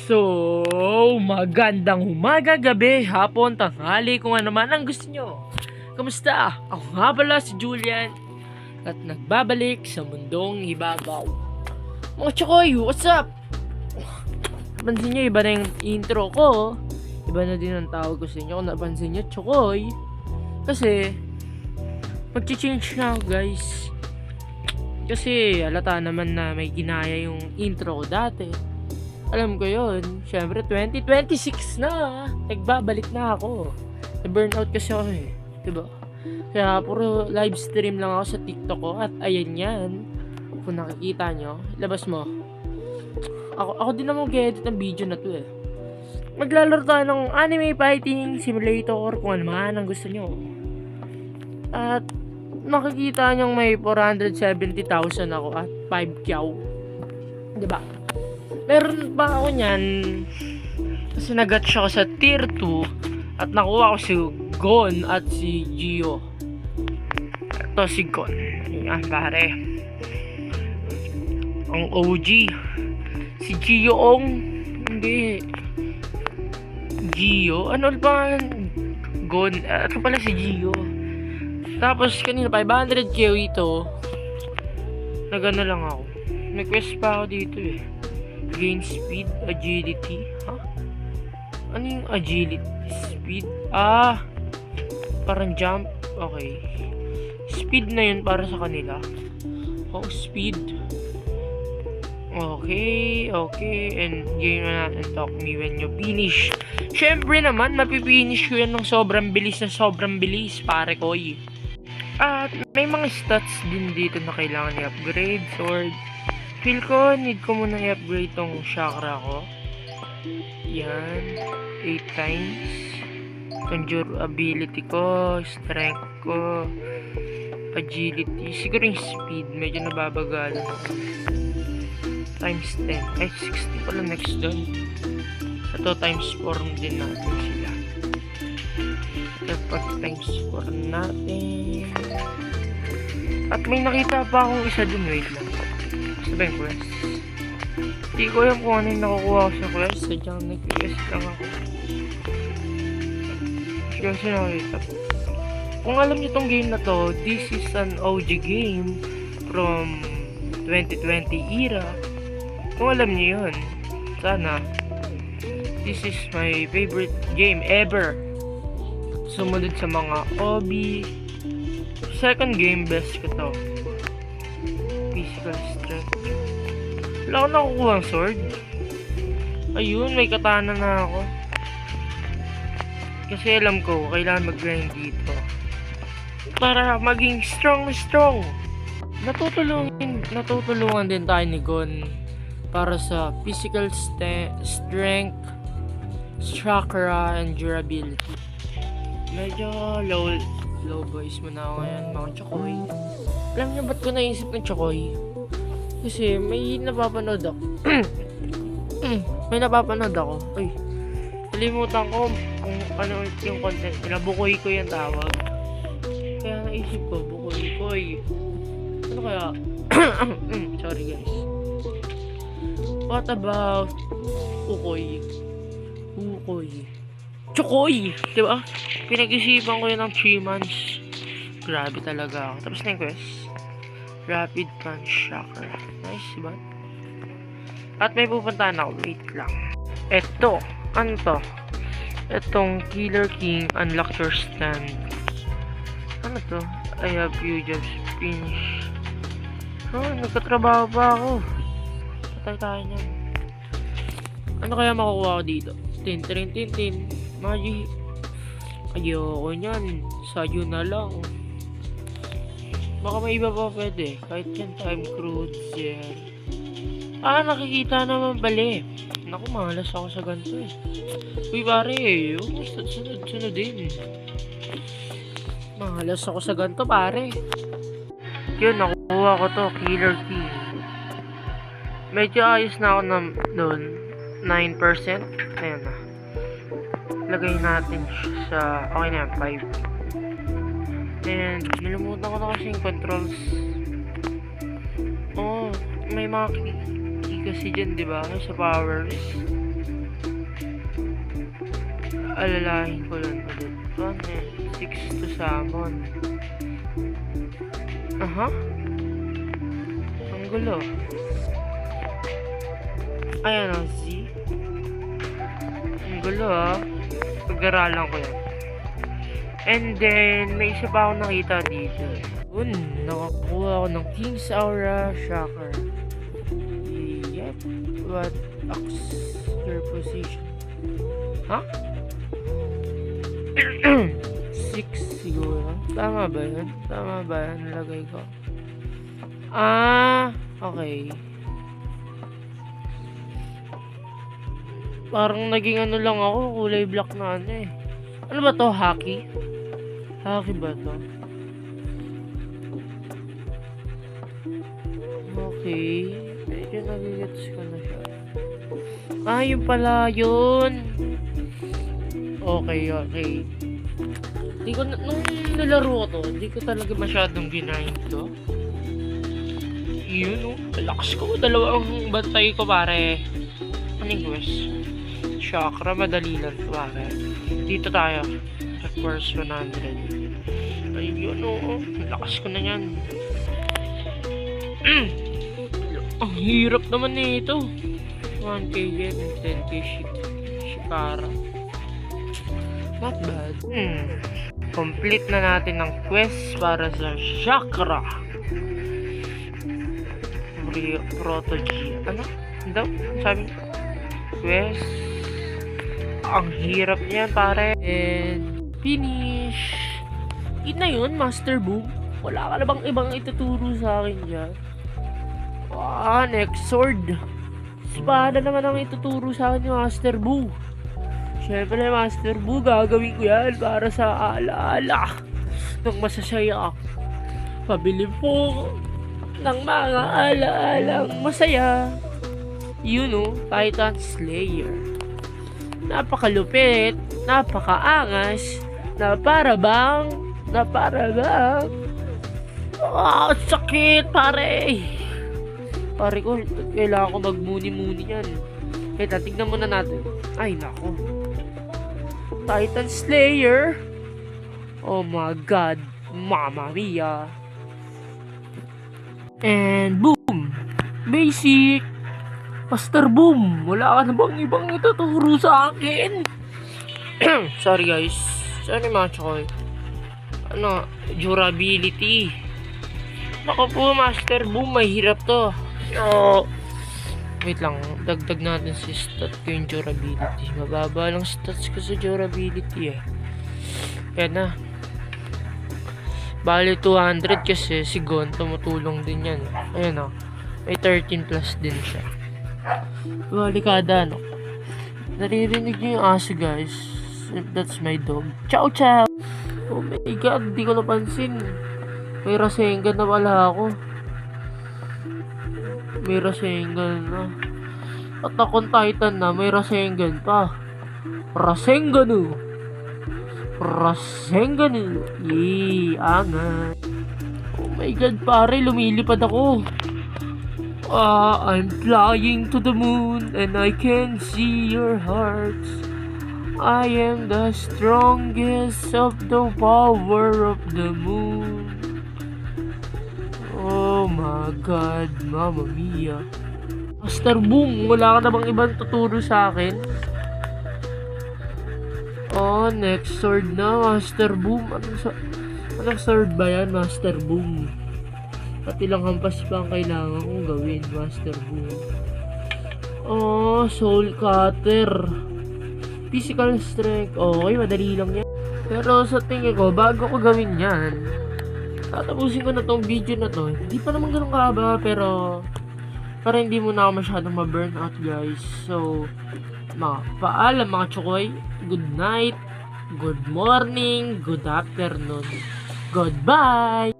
So, magandang umaga, gabi, hapon, tanghali, kung ano man ang gusto nyo. Kamusta? Ako nga pala si Julian at nagbabalik sa mundong ibabaw. Mga Chokoy, what's up? Napansin nyo, iba na yung intro ko. Iba na din ang tawag ko sa inyo. Kung napansin nyo, Chokoy. Kasi, mag-change na ako, guys. Kasi, halata naman na may ginaya yung intro ko dati. Alam ko yun. Siyempre, 2026 na. Nagbabalik na ako. Na-burnout kasi ako eh. Diba? Kaya puro live stream lang ako sa TikTok ko. At ayan yan. Kung nakikita nyo, labas mo. Ako din naman mag-edit ng video na to eh. Maglalaro tayo ng anime fighting simulator kung ano man ang gusto nyo. At makikita nyo may 470,000 ako at 5 kyaw. Diba? Meron pa ako niyan kasi nag-gatch ako sa tier 2 at nakuha ko si Gon at si Gio. Ito si Gon. Ayan pare. Ang OG. Si Gio hindi. Gio? Ano ba? Gon. Ito pala si Gio. Tapos kanina 500k ito. Nagano lang ako. May quest pa ako dito eh. Gain speed, agility. Ha? Ano yung agility? Speed? Parang jump. Okay. Speed na yun para sa kanila. Oh, speed. Okay. And game na natin talk me when you finish. Syempre naman, mapipinish ko yan ng sobrang bilis pare ko eh. At may mga stats din dito na kailangan i-upgrade. Sword. Feel ko, need ko muna i-upgrade tong chakra ko. Yan. 8 times. Conjure ability ko. Strength ko. Agility. Siguro yung speed. Medyo nababagalan ako. Times 10. Ay, 60 pala next doon. Ito, times 4 din natin sila. Kapag times 4 natin. At may nakita pa akong isa dun. Wait lang. Sabi yung quest. Hindi ko alam kung ano yung nakukuha ko sa quest. Sadyang nag-quest lang ako. Kasi nakita ko. Kung alam nyo tong game na to, this is an OG game from 2020 era. Kung alam nyo yun, sana. This is my favorite game ever. Sumunod sa mga OB. Second game, best ko to. Physical strength. Wala ako nakukuha ang sword. Ayun, may katana na ako. Kasi alam ko, kailangan mag-grind dito. Para maging strong. Natutulungan din tayo ni Gon. Para sa physical strength, chakra, and durability. Medyo low voice mo na ako ngayon, mga Chokoy. Alam niyo ba't ko naisip ng Chokoy? Kasi may napapanood ako. Ay, nalimutan ko kung ano yung content nila. Bukoy ko yung tawag. Kaya naisip ko, Bukoy. Ano kaya? Sorry guys. What about Ukoy? Chokoy! Diba? Pinag-isipan ko yun ng 3 months. Grabe talaga ako. Tapos na yung quest. Rapid punch chakra. Nice, diba? At may pupuntahan ako. Wait lang. Eto. Ano to? Etong Killer King. Unlock your stand. Ano to? I have few jobs. Finish. Nagkatrabaho pa ako. Patay tayo niyan. Ano kaya makukuha ko dito? Tin. Magi. Ayoko niyan. Sayo na lang. Baka may iba pa pwede. Kahit yan time cruiser. Nakikita naman bali. Naku, malas ako sa ganito eh. Uy pare, sunod din. Malas ako sa ganito pare. Yun, nakuha ko to. Killer King. Medyo ayos na ako doon. 9%. Ayan na. Lagay natin sa okay na yan, 5. And nilimutan ko na kasi yung controls. May mga key kasi dyan, diba? Sa powers. Alalahin ko lang ulit. 6 to summon. Aha. Ang gulo. Ayan o, Z. Ang gulo Pag-aralan ko yan. And then, may isa pa ako nakita dito. Nakakuha ako ng King's Aura Shocker. Yep. What acts your position? Ha? 6 siguro. Tama ba yun? Tama ba yun? Nalagay ko. Okay. Parang naging ano lang ako, kulay black na ano eh. Ano ba to? Haki? Haki ba to? Okay. Medyo nagigets ko na siya. Yun pala yun. Okay. Di ko nung nilaro ko to, di ko talaga masyadong ginahin to. Yun lakas ko. Dalawang bantay ko pare. Anong quest? Chakra, madali lang to pare. Dito tayo. Sa course 100. Ayun lakas ko na yan. Ang hirap naman nito. 1k yen and 10k shikara. Not bad. Complete na natin ang quest para sa chakra. Protogy. Ano? Daw? Sabi quest. Ang hirap niyan pare. And finish. Yun na yun, Master Boom. Wala ka na bang ibang ituturo sa akin dyan? Next sword. Espada naman ang ituturo sa akin ni Master Boo. Siyempre, Master Boo, gagawin ko yan para sa alaala ng masasaya. Pabili po ng mga alaalang masaya. Titan Slayer. Napakalupit, napakaangas, na para bang sakit pare. Pare ko, kailangan ko magmuni-muni yan. Kaya tignan muna natin. Ay nako, Titan Slayer. Oh my god, Mamma Mia. And boom, basic. Master Boom, wala ka na bang ibang ituturo sa akin? Sorry guys. Sorry mga chokoy. Durability. Naku po, Master Boom, mahirap to. Wait lang, dagdag natin si stat ko yung durability. Mababa lang stats ko sa durability Yan na. Bali 200 kasi si Gon tumutulong din yan. Ayan may 13 plus din siya. Balikada naririnig niyo yung aso guys. That's my dog. Chow chow. Oh my god, di ko napansin. May Rasengan na pala ako. May Rasengan na. At akong Titan na, may Rasengan pa. Rasenganu. Yee, angat. Oh my god pare, lumilipad ako. I'm flying to the moon and I can see your hearts. I am the strongest of the power of the moon. Oh my god, Mamma Mia. Master Boom, wala ka na bang ibang tuturo sa akin? Next sword na, Master Boom. Anong sword ba yan, Master Boom? At ilang hampas pa ang kailangan kong gawin, Master Boom. Soul Cutter. Physical strength. Okay, madali lang yan. Pero sa tingin ko, bago ko gawin yan, tatapusin ko na tong video na to. Hindi pa naman ganun kahaba, pero para hindi mo na ako masyadong ma-burn out guys. So, paalam mga chokoy. Good night, good morning, good afternoon. Goodbye!